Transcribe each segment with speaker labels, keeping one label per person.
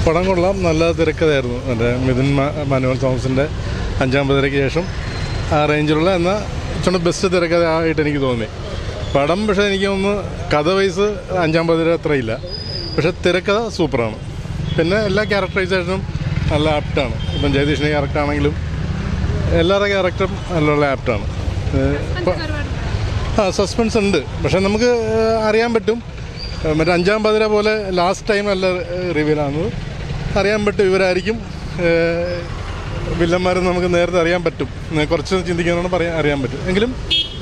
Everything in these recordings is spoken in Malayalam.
Speaker 1: പടം കൊള്ളാം, നല്ല തിരക്കഥയായിരുന്നു. എൻ്റെ മിഥുൻ മാനുവൽ തോമസിൻ്റെ 5-ാം പതിരയ്ക്ക് ശേഷം ആ റേഞ്ചിലുള്ള എന്നാൽ ഇച്ചിരി ബെസ്റ്റ് തിരക്കഥ ആയിട്ട് എനിക്ക് തോന്നി പടം. പക്ഷേ എനിക്ക് തോന്നുന്നു കഥ വൈസ് 5-ാം പതിര അത്രയില്ല, പക്ഷേ തിരക്കഥ സൂപ്പറാണ്. പിന്നെ എല്ലാ ക്യാരക്ടറൈസേഷനും നല്ല ആപ്റ്റാണ്. ഇപ്പം ജഗദീഷിൻ്റെ ക്യാരക്ടറാണെങ്കിലും എല്ലാവരുടെ ക്യാരക്ടറും നല്ല ആപ്റ്റാണ്. സസ്പെൻസ് ഉണ്ട്, പക്ഷെ നമുക്ക് അറിയാൻ പറ്റും. മറ്റേ 5-ാം പതിര പോലെ ലാസ്റ്റ് ടൈം അല്ല റിവീലാകുന്നത്, അറിയാൻ പറ്റും ഇവരായിരിക്കും വില്ലന്മാരെന്ന് നമുക്ക് നേരത്തെ അറിയാൻ പറ്റും. കുറച്ച് ചിന്തിക്കുന്നതാണ് അറിയാൻ പറ്റും. എങ്കിലും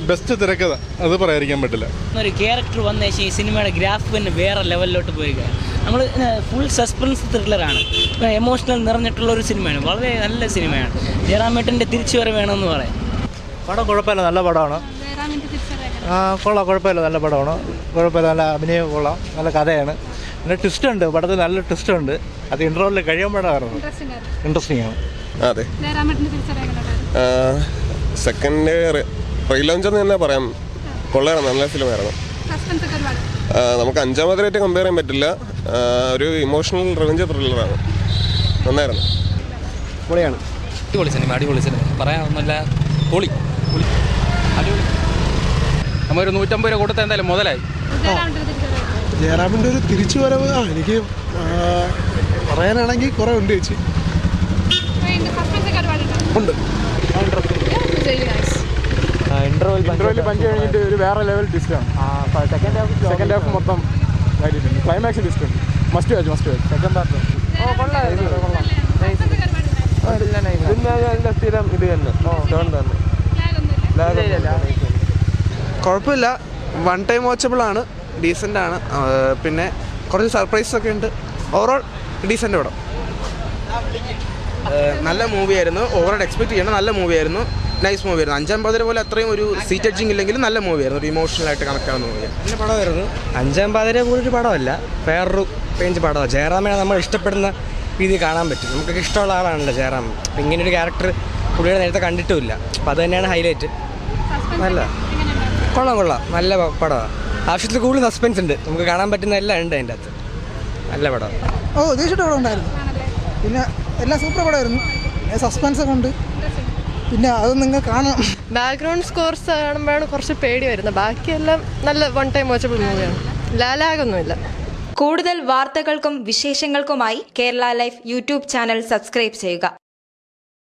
Speaker 1: ബെസ്റ്റ് തിരക്കഥ അത് പറയാതിരിക്കാൻ പറ്റില്ല.
Speaker 2: ഒരു ക്യാരക്ടർ വന്ന ശേഷം ഈ സിനിമയുടെ ഗ്രാഫ് തന്നെ വേറെ ലെവലിലോട്ട് പോയിരിക്കുകയാണ്. നമ്മൾ ഫുൾ സസ്പെൻസ് ത്രില്ലറാണ്, എമോഷണൽ നിറഞ്ഞിട്ടുള്ള ഒരു സിനിമയാണ്. വളരെ നല്ല സിനിമയാണ്. ജയറാമേട്ടൻ്റെ തിരിച്ചു വരവേണമെന്ന് പറയാം.
Speaker 3: പടം കുഴപ്പമില്ല, നല്ല പടമാണ്. കൊള്ളാം, കുഴപ്പമില്ല, നല്ല പടമാണ്. കുഴപ്പമില്ല, നല്ല അഭിനയം കൊള്ളാം, നല്ല കഥയാണ്. പിന്നെ ട്വിസ്റ്റ് ഉണ്ട് പടത്തിൽ, നല്ല ട്വിസ്റ്റ് ഉണ്ട്. അത് ഇൻട്രോയിൽ കഴിയുമ്പോഴാണ് ഇൻട്രസ്റ്റിംഗ് ആണ്.
Speaker 4: അതെ, സെക്കൻഡ് റീലോഞ്ച് എന്ന് തന്നെ പറയാം. കൊള്ളായിരുന്നു, നല്ല ഫിലിമായിരുന്നു. നമുക്ക് 5-ാം പതിരായിട്ട് കമ്പയർ ചെയ്യാൻ പറ്റില്ല. ഒരു ഇമോഷണൽ റിവെഞ്ച് ത്രില്ലറാണ്, നന്നായിരുന്നു.
Speaker 3: പൊളിയാണ്,
Speaker 5: അടിപൊളി സിനിമ, അടിപൊളി സിനിമ, പറയാനൊന്നുമില്ല. പൊളി പൊളി അടിപൊളി. നമ്മൊരു 150 രൂപ കൊടുത്ത എന്തായാലും മുതലായി.
Speaker 6: ജയറാമിൻ്റെ ഒരു തിരിച്ചു വരവ് എനിക്ക് പറയാനാണെങ്കിൽ കുറേ ഉണ്ട് ചേച്ചി. ഉണ്ട്.
Speaker 3: ഇൻട്രോയിൽ പഞ്ച് കഴിഞ്ഞിട്ട് ഒരു വേറെ ലെവൽ ട്വിസ്റ്റാണ്. സെക്കൻഡ് ഹാഫ് മൊത്തം ക്ലൈമാക്സ് ട്വിസ്റ്റ് ഉണ്ട്. Must watch second part. സ്ഥിരം ഇത് തന്നെ
Speaker 7: കുഴപ്പമില്ല, 1 ടൈം വാച്ചബിൾ ആണ്, ഡീസൻ്റ് ആണ്. പിന്നെ കുറച്ച് സർപ്രൈസസ് ഒക്കെ ഉണ്ട്. ഓവറോൾ ഡീസൻ്റ് പടം. നല്ല മൂവിയായിരുന്നു. ഓവറോൾ എക്സ്പെക്ട് ചെയ്യണം, നല്ല മൂവിയായിരുന്നു. നൈസ് മൂവിയായിരുന്നു. 5-ാം പതിര പോലെ അത്രയും ഒരു സീറ്റ് എഡ്ജിങ് ഇല്ലെങ്കിലും നല്ല മൂവിയായിരുന്നു. ഒരു ഇമോഷണലായിട്ട് കണക്ട് ആവുന്ന മൂവിയാണ്.
Speaker 8: നല്ല പടമായിരുന്നു. 5-ാം പതിര പോലൊരു പടമല്ല, വേറൊരു റേഞ്ച് പടമാണ്. ജയറാമിനെ നമ്മൾ ഇഷ്ടപ്പെടുന്ന രീതിയിൽ കാണാൻ പറ്റും. നമുക്കൊക്കെ ഇഷ്ടമുള്ള ആളാണല്ലോ ജയറാം. അപ്പം ഇങ്ങനൊരു ക്യാരക്ടർ പുള്ളിയുടെ നേരത്തെ കണ്ടിട്ടുമില്ല. അപ്പം അത് തന്നെയാണ് ഹൈലൈറ്റ്. നല്ല കൊള്ളാം, നല്ല പടമാണ്. ആവശ്യത്തിൽ കൂടുതൽ സസ്പെൻസ് ഉണ്ട്, നമുക്ക് കാണാൻ പറ്റുന്ന എല്ലാം ഉണ്ട് അതിൻ്റെ അകത്ത്. നല്ല പടമാണ്.
Speaker 9: ഉദ്ദേശിച്ചിട്ട് പടം ഉണ്ടായിരുന്നു. പിന്നെ എല്ലാം സൂപ്പർ പടമായിരുന്നു. സസ്പെൻസ് ഒക്കെ ഉണ്ട്. പിന്നെ അത് നിങ്ങൾ കാണാം.
Speaker 10: ബാക്ക്ഗ്രൗണ്ട് സ്കോർസ് കാണുമ്പോഴാണ് കുറച്ച് പേടി വരുന്നത്. ബാക്കിയെല്ലാം നല്ല 1 ടൈം വാച്ചബിൾ മൂവിയാണ്. ലാലാകൊന്നുമില്ല.
Speaker 11: കൂടുതൽ വാർത്തകൾക്കും വിശേഷങ്ങൾക്കുമായി Kerala life YouTube channel subscribe ചെയ്യുക.